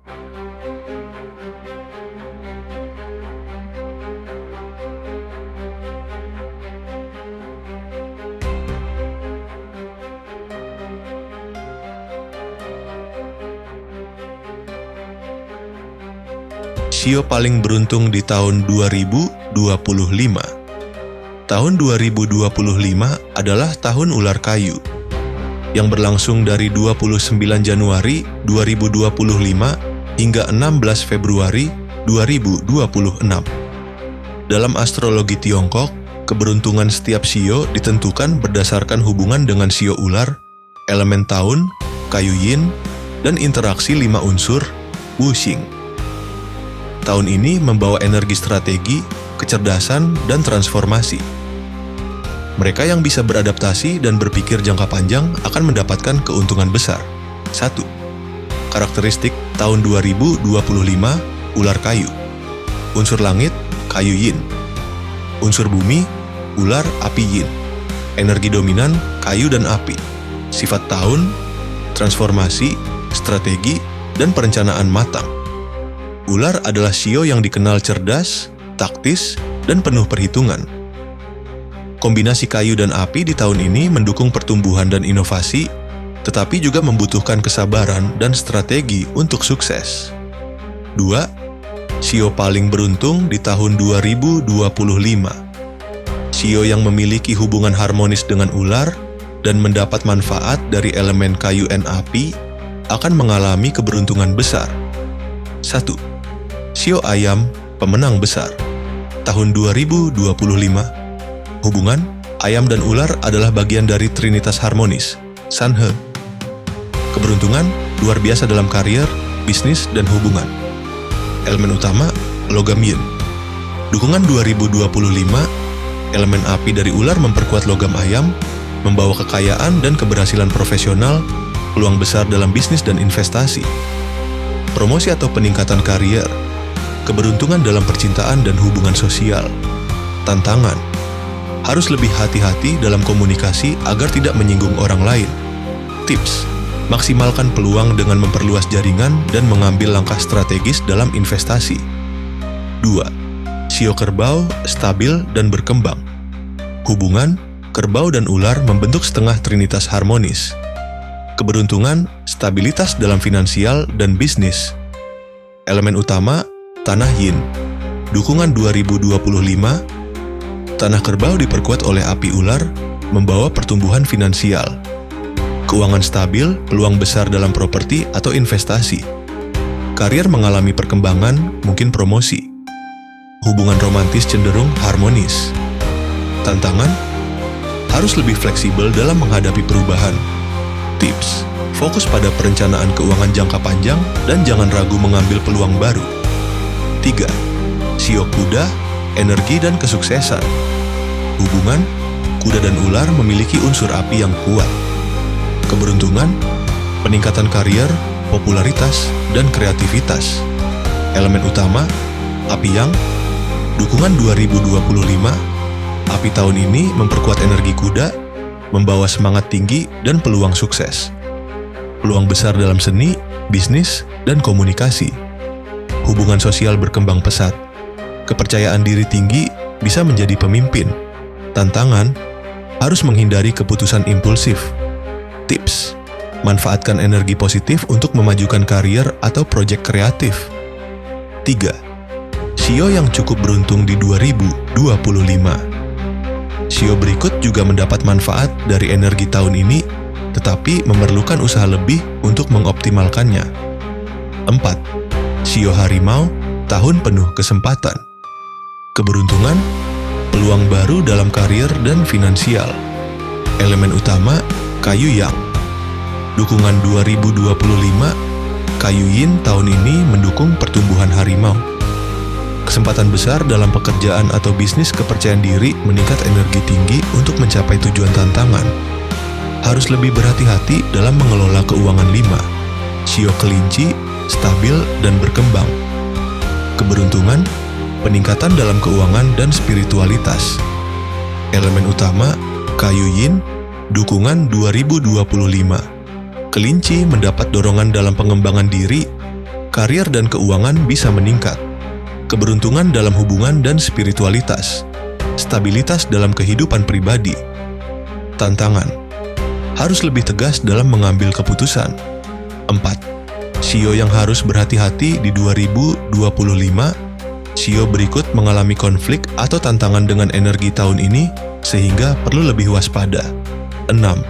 Shio paling beruntung di tahun 2025. Tahun 2025 adalah tahun ular kayu, yang berlangsung dari 29 Januari 2025 hingga 16 Februari 2026. Dalam astrologi Tiongkok, keberuntungan setiap shio ditentukan berdasarkan hubungan dengan shio ular, elemen tahun, kayu yin, dan interaksi 5 unsur, wuxing. Tahun ini membawa energi strategi, kecerdasan, dan transformasi. Mereka yang bisa beradaptasi dan berpikir jangka panjang akan mendapatkan keuntungan besar. 1. Karakteristik tahun 2025 ular kayu. Unsur langit, kayu yin. Unsur bumi, ular api yin. Energi dominan, kayu dan api. Sifat tahun, transformasi, strategi, dan perencanaan matang. Ular adalah shio yang dikenal cerdas, taktis, dan penuh perhitungan. Kombinasi kayu dan api di tahun ini mendukung pertumbuhan dan inovasi, tetapi juga membutuhkan kesabaran dan strategi untuk sukses. 2. Shio paling beruntung di tahun 2025. Shio yang memiliki hubungan harmonis dengan ular dan mendapat manfaat dari elemen kayu dan api akan mengalami keberuntungan besar. 1. Shio ayam, pemenang besar. Tahun 2025. Hubungan, ayam dan ular adalah bagian dari trinitas harmonis, Sanhe. Keberuntungan, luar biasa dalam karier, bisnis, dan hubungan. Elemen utama, logam yin. Dukungan 2025, elemen api dari ular memperkuat logam ayam, membawa kekayaan dan keberhasilan profesional, peluang besar dalam bisnis dan investasi. Promosi atau peningkatan karier, keberuntungan dalam percintaan dan hubungan sosial. Tantangan, harus lebih hati-hati dalam komunikasi agar tidak menyinggung orang lain. Tips, maksimalkan peluang dengan memperluas jaringan dan mengambil langkah strategis dalam investasi. 2. Shio kerbau, stabil dan berkembang. Hubungan, kerbau dan ular membentuk setengah trinitas harmonis. Keberuntungan, stabilitas dalam finansial dan bisnis. Elemen utama, tanah yin. Dukungan 2025, tanah kerbau diperkuat oleh api ular, membawa pertumbuhan finansial. Keuangan stabil, peluang besar dalam properti atau investasi. Karier mengalami perkembangan, mungkin promosi. Hubungan romantis cenderung harmonis. Tantangan, harus lebih fleksibel dalam menghadapi perubahan. Tips, fokus pada perencanaan keuangan jangka panjang dan jangan ragu mengambil peluang baru. 3. Shio kuda, energi dan kesuksesan. Hubungan, kuda dan ular memiliki unsur api yang kuat. Keberuntungan, peningkatan karier, popularitas, dan kreativitas. Elemen utama, api yang. Dukungan 2025, api tahun ini memperkuat energi kuda, membawa semangat tinggi dan peluang sukses. Peluang besar dalam seni, bisnis, dan komunikasi. Hubungan sosial berkembang pesat. Kepercayaan diri tinggi bisa menjadi pemimpin. Tantangan, harus menghindari keputusan impulsif. Tips, manfaatkan energi positif untuk memajukan karier atau proyek kreatif. 3. Shio yang cukup beruntung di 2025. Shio berikut juga mendapat manfaat dari energi tahun ini, tetapi memerlukan usaha lebih untuk mengoptimalkannya. 4. Shio harimau, tahun penuh kesempatan. Keberuntungan, peluang baru dalam karier dan finansial. Elemen utama, kayu yang. Dukungan 2025, kayu yin tahun ini mendukung pertumbuhan harimau. Kesempatan besar dalam pekerjaan atau bisnis, kepercayaan diri meningkat energi tinggi untuk mencapai tujuan tantangan. Harus lebih berhati-hati dalam mengelola keuangan 5. Shio kelinci, stabil dan berkembang. Keberuntungan, peningkatan dalam keuangan dan spiritualitas. Elemen utama, kayu yin, dukungan 2025. Kelinci mendapat dorongan dalam pengembangan diri, Karir dan keuangan bisa meningkat. Keberuntungan dalam hubungan dan spiritualitas. Stabilitas dalam kehidupan pribadi. Tantangan. Harus lebih tegas dalam mengambil keputusan. 4. Shio yang harus berhati-hati di 2025. Shio berikut mengalami konflik atau tantangan dengan energi tahun ini, sehingga perlu lebih waspada. 6.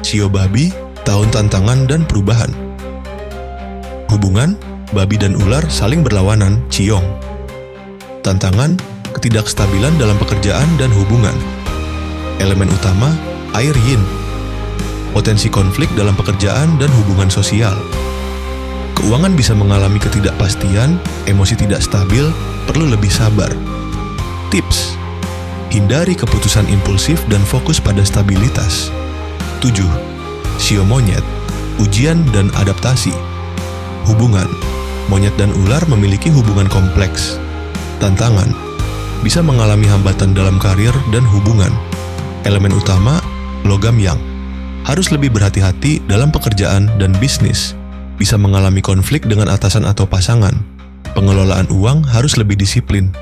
Shio babi, tahun tantangan dan perubahan. Hubungan, babi dan ular saling berlawanan, ciong. Tantangan, ketidakstabilan dalam pekerjaan dan hubungan. Elemen utama, air yin. Potensi konflik dalam pekerjaan dan hubungan sosial. Keuangan bisa mengalami ketidakpastian, emosi tidak stabil, perlu lebih sabar. Tips: hindari keputusan impulsif dan fokus pada stabilitas. 7. Shio monyet, ujian dan adaptasi. Hubungan, monyet dan ular memiliki hubungan kompleks. Tantangan, bisa mengalami hambatan dalam karir dan hubungan. Elemen utama, logam yang. Harus lebih berhati-hati dalam pekerjaan dan bisnis. Bisa mengalami konflik dengan atasan atau pasangan. Pengelolaan uang harus lebih disiplin.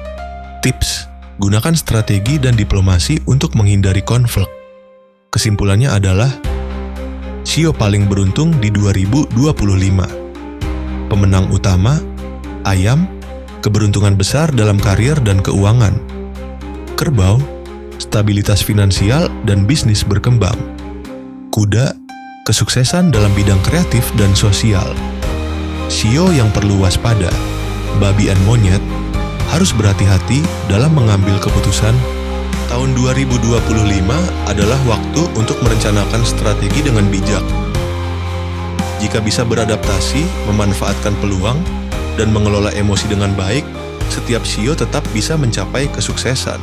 Tips: gunakan strategi dan diplomasi untuk menghindari konflik. Kesimpulannya adalah, Shio paling beruntung di 2025. Pemenang utama, ayam, keberuntungan besar dalam karir dan keuangan. Kerbau, stabilitas finansial dan bisnis berkembang. Kuda, kesuksesan dalam bidang kreatif dan sosial. Shio yang perlu waspada, babi dan monyet, harus berhati-hati dalam mengambil keputusan. Tahun 2025 adalah waktu untuk merencanakan strategi dengan bijak. Jika bisa beradaptasi, memanfaatkan peluang, dan mengelola emosi dengan baik, setiap Shio tetap bisa mencapai kesuksesan.